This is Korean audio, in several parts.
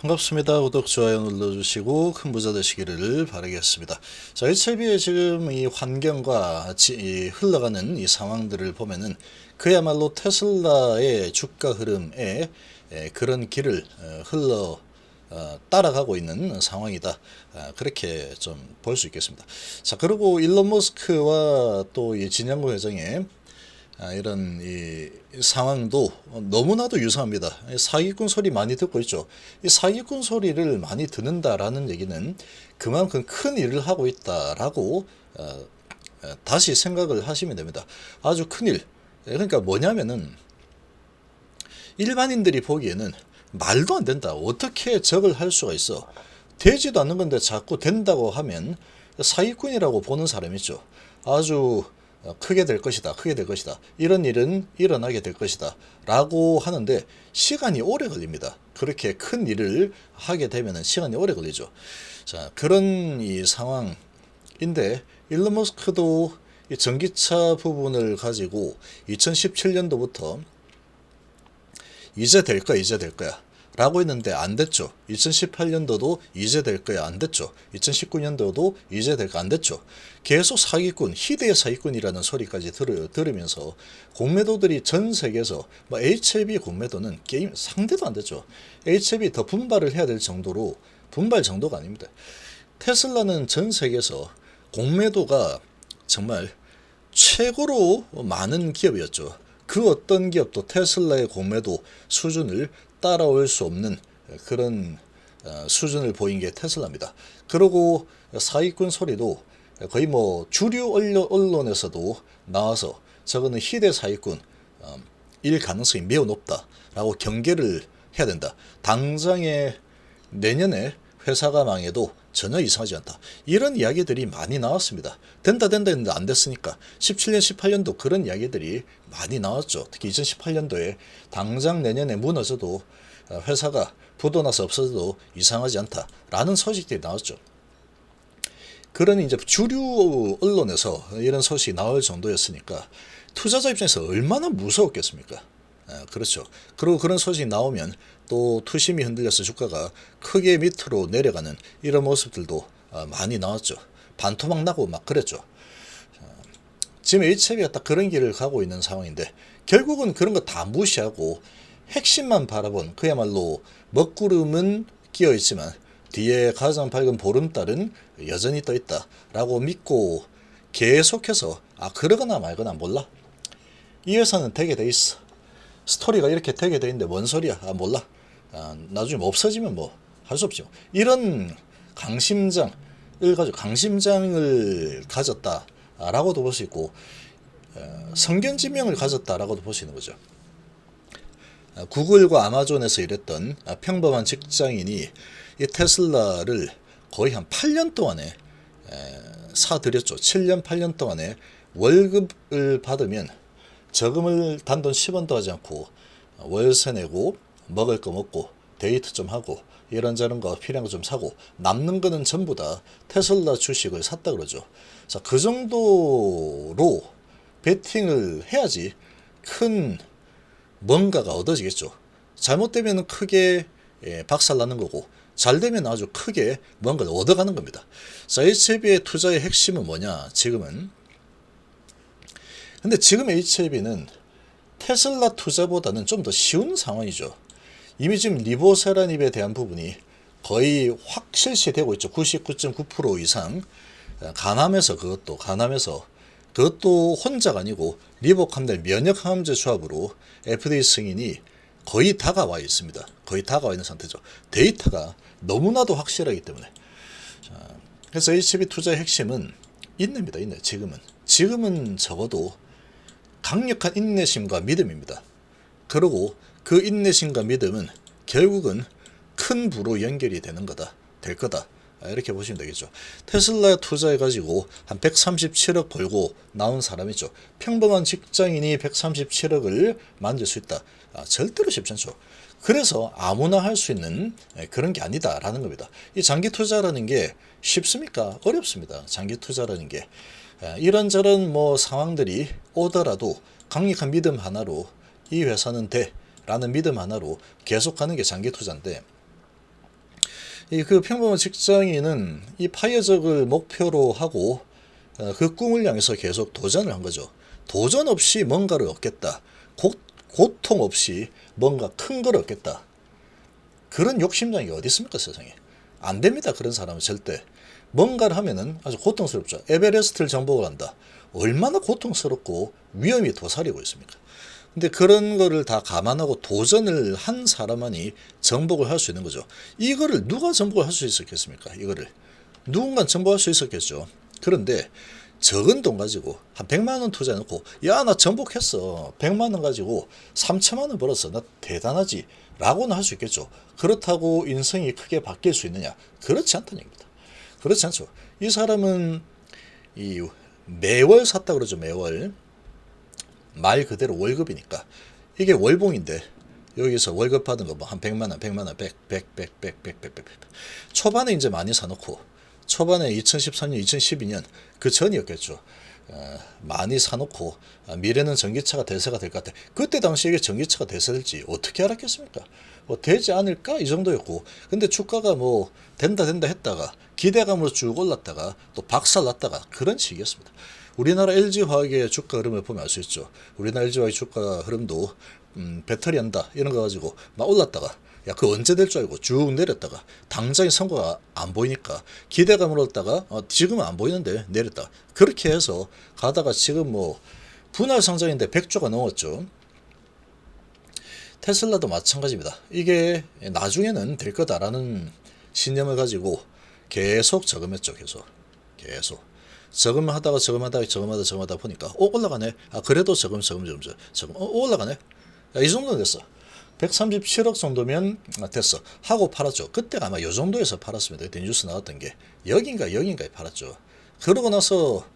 반갑습니다. 구독, 좋아요 눌러주시고 큰 부자 되시기를 바라겠습니다. 자, HLB의 지금 이 환경과 이 흘러가는 이 상황들을 보면은 그야말로 테슬라의 주가 흐름에 그런 길을 흘러 따라가고 있는 상황이다. 그렇게 좀 볼 수 있겠습니다. 자, 그리고 일론 머스크와 또 이 진양구 회장의 이런 이 상황도 너무나도 유사합니다. 사기꾼 소리 많이 듣고 있죠. 이 사기꾼 소리를 많이 듣는다라는 얘기는 그만큼 큰 일을 하고 있다라고 다시 생각을 하시면 됩니다. 아주 큰 일. 그러니까 뭐냐면은 일반인들이 보기에는 말도 안 된다. 어떻게 적을 할 수가 있어? 되지도 않는 건데 자꾸 된다고 하면 사기꾼이라고 보는 사람이죠. 아주 크게 될 것이다. 크게 될 것이다. 이런 일은 일어나게 될 것이다. 라고 하는데 시간이 오래 걸립니다. 그렇게 큰 일을 하게 되면 시간이 오래 걸리죠. 자, 그런 이 상황인데 일론 머스크도 이 전기차 부분을 가지고 2017년도부터 이제 될 거야, 이제 될 거야. 라고 했는데 안 됐죠. 2018년도도 이제 될 거야, 안 됐죠. 2019년도도 이제 될 거야, 안 됐죠. 계속 사기꾼, 희대의 사기꾼이라는 소리까지 들으면서 공매도들이 전 세계에서 뭐 HLB 공매도는 게임 상대도 안 됐죠. HLB 더 분발을 해야 될 정도로 분발 정도가 아닙니다. 테슬라는 전 세계에서 공매도가 정말 최고로 많은 기업이었죠. 그 어떤 기업도 테슬라의 공매도 수준을 따라올 수 없는 그런 수준을 보인 게 테슬라입니다. 그리고 사기꾼 소리도 거의 뭐 주류 언론에서도 나와서 저거는 희대 사기꾼 일 가능성이 매우 높다라고 경계를 해야 된다. 당장에 내년에 회사가 망해도 전혀 이상하지 않다. 이런 이야기들이 많이 나왔습니다. 된다 했는데 안 됐으니까 17년, 18년도 그런 이야기들이 많이 나왔죠. 특히 2018년도에 당장 내년에 무너져도 회사가 부도나서 없어져도 이상하지 않다라는 소식들이 나왔죠. 그러니 이제 주류 언론에서 이런 소식이 나올 정도였으니까 투자자 입장에서 얼마나 무서웠겠습니까? 그렇죠. 그리고 그런 소식이 나오면 또 투심이 흔들려서 주가가 크게 밑으로 내려가는 이런 모습들도 많이 나왔죠. 반토막 나고 막 그랬죠. 지금 HLB가 딱 그런 길을 가고 있는 상황인데 결국은 그런 거 다 무시하고 핵심만 바라본 그야말로 먹구름은 끼어 있지만 뒤에 가장 밝은 보름달은 여전히 떠 있다라고 믿고 계속해서 그러거나 말거나 몰라. 이 회사는 되게 돼 있어. 스토리가 이렇게 되게 돼 있는데 뭔 소리야? 몰라. 나중에 뭐 없어지면 뭐 할 수 없죠. 이런 강심장을 가졌다라고도 볼 수 있고 성견지명을 가졌다라고도 볼 수 있는 거죠. 구글과 아마존에서 일했던 평범한 직장인이 이 테슬라를 거의 한 8년 동안에 사들였죠. 7년, 8년 동안에 월급을 받으면 저금을 단돈 10원도 하지 않고 월세 내고 먹을 거 먹고 데이트 좀 하고 이런저런 거 필요한 거 좀 사고 남는 거는 전부 다 테슬라 주식을 샀다 그러죠. 자, 그 정도로 베팅을 해야지 큰 뭔가가 얻어지겠죠. 잘못되면 크게 박살나는 거고 잘 되면 아주 크게 뭔가를 얻어가는 겁니다. 자, HLB의 투자의 핵심은 뭐냐? 지금은 근데 지금 HLB는 테슬라 투자보다는 좀 더 쉬운 상황이죠. 이미 지금 리보세라닙에 대한 부분이 거의 확 실시되고 있죠. 99.9% 이상 간암에서 그것도 혼자가 아니고 리보캄델 면역항암제 조합으로 FDA 승인이 거의 다가와 있습니다. 거의 다가와 있는 상태죠. 데이터가 너무나도 확실하기 때문에. 자, 그래서 HLB 투자의 핵심은 인내입니다. 인내. 지금은 적어도 강력한 인내심과 믿음입니다. 그리고 그 인내심과 믿음은 결국은 큰 부로 연결이 되는 거다. 될 거다. 이렇게 보시면 되겠죠. 테슬라에 투자해가지고 한 137억 벌고 나온 사람이죠. 평범한 직장인이 137억을 만들 수 있다. 절대로 쉽지 않죠. 그래서 아무나 할 수 있는 그런 게 아니다라는 겁니다. 이 장기 투자라는 게 쉽습니까? 어렵습니다. 장기 투자라는 게. 이런저런 뭐 상황들이 오더라도 강력한 믿음 하나로 이 회사는 돼 라는 믿음 하나로 계속 가는 게 장기 투자인데 이 그 평범한 직장인은 이 파이어족을 목표로 하고 그 꿈을 향해서 계속 도전을 한 거죠. 도전 없이 뭔가를 얻겠다. 고통 없이 뭔가 큰 걸 얻겠다. 그런 욕심장이 어디 있습니까, 세상에. 안 됩니다. 그런 사람은 절대. 뭔가를 하면은 아주 고통스럽죠. 에베레스트를 정복을 한다. 얼마나 고통스럽고 위험이 도사리고 있습니까? 근데 그런 거를 다 감안하고 도전을 한 사람만이 정복을 할 수 있는 거죠. 이거를 누가 정복을 할 수 있었겠습니까? 이거를. 누군가 정복할 수 있었겠죠. 그런데 적은 돈 가지고 한 100만 원 투자해놓고 야, 나 정복했어. 100만 원 가지고 3천만 원 벌었어. 나 대단하지. 라고는 할 수 있겠죠. 그렇다고 인생이 크게 바뀔 수 있느냐? 그렇지 않다는 얘기입니다. 그렇지 않죠. 이 사람은 이 매월 샀다 그러죠. 매월. 말 그대로 월급이니까. 이게 월봉인데 여기서 월급 받은 거 뭐 한 100만 원, 100만 원, 100. 초반에 이제 많이 사놓고 초반에 2013년, 2012년 그 전이었겠죠. 많이 사놓고 미래는 전기차가 대세가 될 것 같아. 그때 당시에 이게 전기차가 대세될지 어떻게 알았겠습니까? 뭐 되지 않을까 이 정도였고, 근데 주가가 뭐 된다 했다가 기대감으로 쭉 올랐다가 또 박살났다가 그런 식이었습니다. 우리나라 LG화학의 주가 흐름을 보면 알 수 있죠. 우리나라 LG화학의 주가 흐름도 배터리 한다 이런 거 가지고 막 올랐다가 야, 그 언제 될 줄 알고 쭉 내렸다가 당장의 성과가 안 보이니까 기대감으로 올다가 지금은 안 보이는데 내렸다. 그렇게 해서 가다가 지금 뭐 분할 상장인데 100조가 넘었죠. 테슬라도 마찬가지입니다. 이게 나중에는 될 거다라는 신념을 가지고 계속 저금했죠. 계속 저금하다가 보니까 올라가네. 아, 그래도 저금 올라가네. 야, 이 정도는 됐어. 137억 정도면 됐어 하고 팔았죠. 그때가 아마 요 정도에서 팔았습니다. 그때 뉴스 나왔던 게 여긴가에 팔았죠. 그러고 나서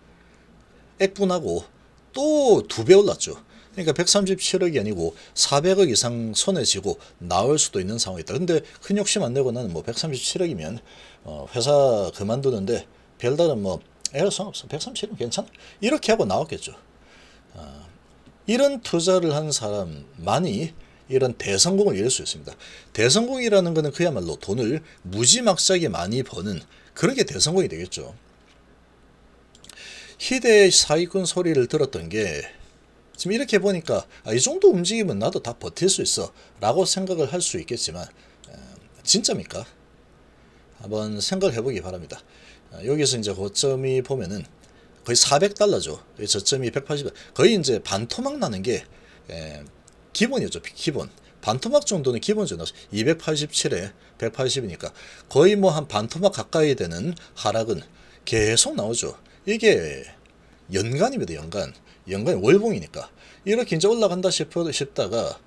액분하고 또 2배 올랐죠. 그러니까 137억이 아니고 400억 이상 손에 쥐고 나올 수도 있는 상황이다. 근데 큰 욕심 안 내고 나는 뭐 137억이면 회사 그만두는데 별다른 뭐 에러 상관없어. 137억 괜찮아. 이렇게 하고 나왔겠죠. 이런 투자를 한 사람만이 이런 대성공을 이룰 수 있습니다. 대성공이라는 것은 그야말로 돈을 무지막지하게 많이 버는 그런 게 대성공이 되겠죠. 희대의 사기꾼 소리를 들었던 게 지금 이렇게 보니까 이 정도 움직이면 나도 다 버틸 수 있어 라고 생각을 할 수 있겠지만 진짜입니까? 한번 생각해 보기 바랍니다. 여기서 이제 고점이 보면은 거의 400달러죠. 저점이 180, 거의 이제 반토막 나는 게 기본이었죠. 기본. 반토막 정도는 기본적으로 287에 180이니까 거의 뭐 한 반토막 가까이 되는 하락은 계속 나오죠. 이게 연간입니다. 연간이 월봉이니까 이렇게 이제 올라간다 싶다가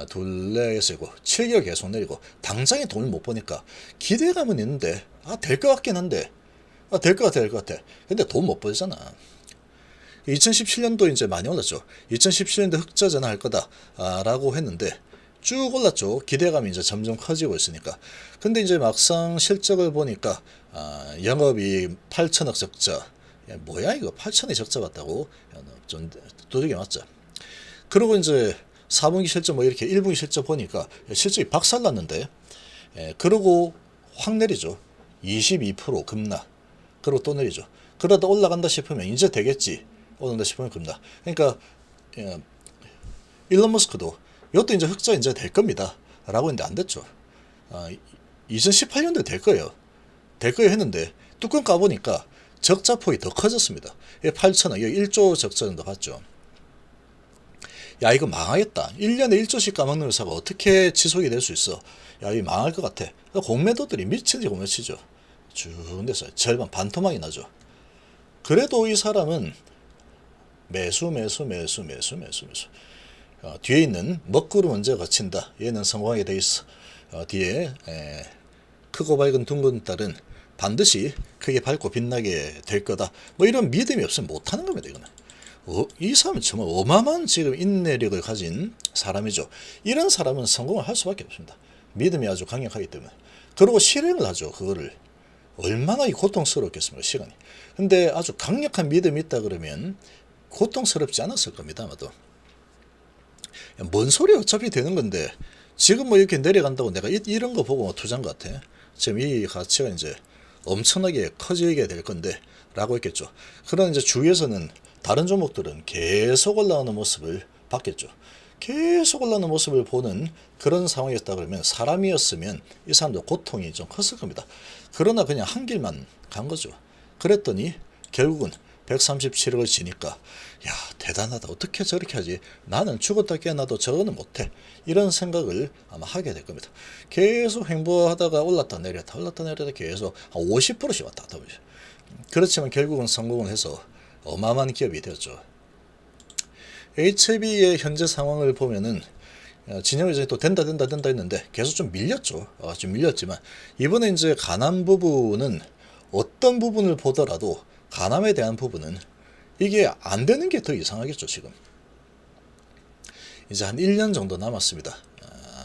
둘레세고 7개월 계속 내리고 당장에 돈을 못 버니까 기대감은 있는데 될 것 같긴 한데 될 것 같아. 근데 돈 못 벌잖아. 2017년도 이제 많이 올랐죠. 2017년도 흑자 전환할 거다 라고 했는데 쭉 올랐죠. 기대감이 이제 점점 커지고 있으니까. 근데 이제 막상 실적을 보니까 영업이 8천억 적자. 야, 뭐야 이거 8천억 적자 같다고? 좀 도둑이 맞죠. 그리고 이제 4분기 실적 뭐 이렇게 1분기 실적 보니까 실적이 박살났는데 그러고 확 내리죠. 22% 급락. 그리고 또 내리죠. 그러다 올라간다 싶으면 이제 되겠지. 올라간다 싶으면 급락. 그러니까 일론 머스크도 이것도 이제 흑자 이제 될 겁니다. 라고 했는데 안 됐죠. 2018년도에 될 거예요 했는데 뚜껑 까보니까 적자폭이 더 커졌습니다. 8천억, 1조 적자 정도 봤죠. 야, 이거 망하겠다. 1년에 1조씩 까먹는 회사가 어떻게 지속이 될 수 있어? 야, 이거 망할 것 같아. 공매도들이 미친지 공매치죠. 쭉 돼서 절반 반토막이 나죠. 그래도 이 사람은 매수. 뒤에 있는 먹구름 언제 거친다. 얘는 성공하게 돼 있어. 뒤에 크고 밝은 둥근 딸은 반드시 크게 밝고 빛나게 될 거다. 뭐 이런 믿음이 없으면 못하는 겁니다. 이거는. 이 사람은 정말 어마어마한 지금 인내력을 가진 사람이죠. 이런 사람은 성공을 할 수밖에 없습니다. 믿음이 아주 강력하기 때문에. 그리고 실행을 하죠. 그거를. 얼마나 고통스럽겠습니까, 시간이. 근데 아주 강력한 믿음이 있다 그러면 고통스럽지 않았을 겁니다, 아마도. 뭔 소리야, 어차피 되는 건데 지금 뭐 이렇게 내려간다고 내가 이런 거 보고 투자한 것 같아. 지금 이 가치가 이제 엄청나게 커지게 될 건데 라고 했겠죠. 그러나 이제 주위에서는 다른 종목들은 계속 올라오는 모습을 봤겠죠. 계속 올라오는 모습을 보는 그런 상황이었다 그러면 사람이었으면 이 사람도 고통이 좀 컸을 겁니다. 그러나 그냥 한 길만 간 거죠. 그랬더니 결국은 137억을 지니까 야 대단하다 어떻게 저렇게 하지 나는 죽었다 깨어나도 저거는 못해 이런 생각을 아마 하게 될 겁니다. 계속 횡보하다가 올랐다 내렸다 올랐다 내렸다 계속 한 50%씩 왔다 갔다 하죠. 그렇지만 결국은 성공을 해서 어마어마한 기업이 되었죠. HB의 현재 상황을 보면은 진영 이제 또 된다 했는데 계속 좀 밀렸죠. 좀 밀렸지만 이번에 이제 가남 부분은 어떤 부분을 보더라도 가남에 대한 부분은 이게 안 되는 게 더 이상하겠죠. 지금 이제 한 1년 정도 남았습니다.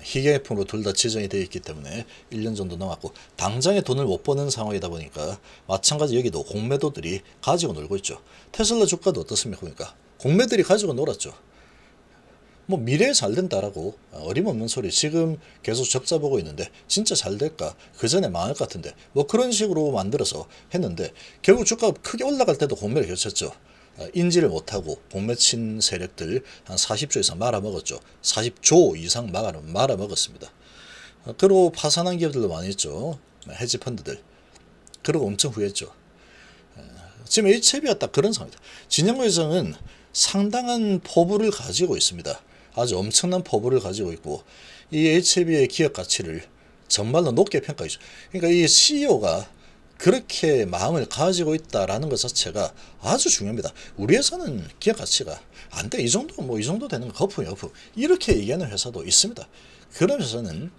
희귀품으로 둘 다 지정이 되어 있기 때문에 1년 정도 남았고 당장에 돈을 못 버는 상황이다 보니까 마찬가지 여기도 공매도들이 가지고 놀고 있죠. 테슬라 주가도 어떻습니까? 보니까 공매들이 가지고 놀았죠. 뭐 미래에 잘 된다라고 어림없는 소리 지금 계속 적자 보고 있는데 진짜 잘 될까? 그 전에 망할 것 같은데 뭐 그런 식으로 만들어서 했는데 결국 주가가 크게 올라갈 때도 공매를 겹쳤죠. 인지를 못하고 공매친 세력들 한 40조 이상 말아먹었죠. 40조 이상 말아먹었습니다. 그리고 파산한 기업들도 많이 있죠. 헤지펀드들. 그리고 엄청 후회했죠. 지금 HB가 딱 그런 상황이다. 진영회장은 상당한 포부를 가지고 있습니다. 아주 엄청난 포부를 가지고 있고 이 HB의 기업 가치를 정말로 높게 평가해죠. 그러니까 이 CEO가 그렇게 마음을 가지고 있다라는 것 자체가 아주 중요합니다. 우리 회사는 기업 가치가 안 돼. 이 정도 뭐 이 정도 되는 거 거품이야 거품. 이렇게 얘기하는 회사도 있습니다. 그런 회사는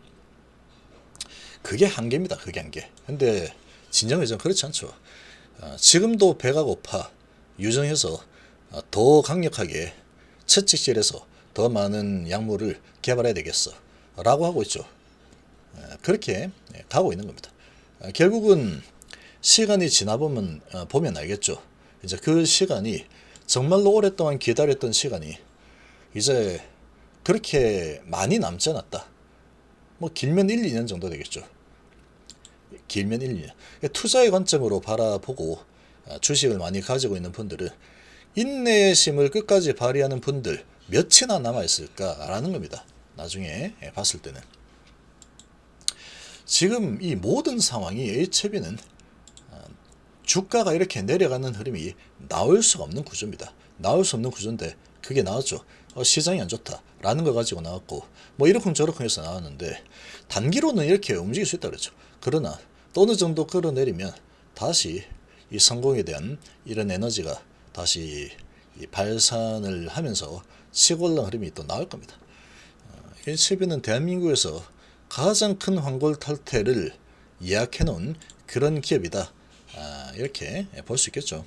그게 한계입니다. 그게 한계. 근데 진정회장 그렇지 않죠. 지금도 배가 고파 유정해서 더 강력하게 채찍질해서 더 많은 약물을 개발해야 되겠어 라고 하고 있죠. 그렇게 가고 있는 겁니다. 결국은 시간이 지나보면 보면 알겠죠. 이제 그 시간이 정말로 오랫동안 기다렸던 시간이 이제 그렇게 많이 남지 않았다. 뭐 길면 1, 2년 정도 되겠죠. 길면 1, 2년. 투자의 관점으로 바라보고 주식을 많이 가지고 있는 분들은 인내심을 끝까지 발휘하는 분들 몇이나 남아있을까라는 겁니다. 나중에 봤을 때는. 지금 이 모든 상황이 HB는 주가가 이렇게 내려가는 흐름이 나올 수가 없는 구조입니다. 나올 수 없는 구조인데 그게 나왔죠. 시장이 안 좋다라는 거 가지고 나왔고 뭐 이러쿵저러쿵 해서 나왔는데 단기로는 이렇게 움직일 수 있다 그랬죠. 그러나 또 어느 정도 끌어내리면 다시 이 성공에 대한 이런 에너지가 다시 발산을 하면서 치고 올라간 흐름이 또 나올 겁니다. HB는 대한민국에서 가장 큰 환골 탈태를 예약해 놓은 그런 기업이다. 이렇게 볼 수 있겠죠.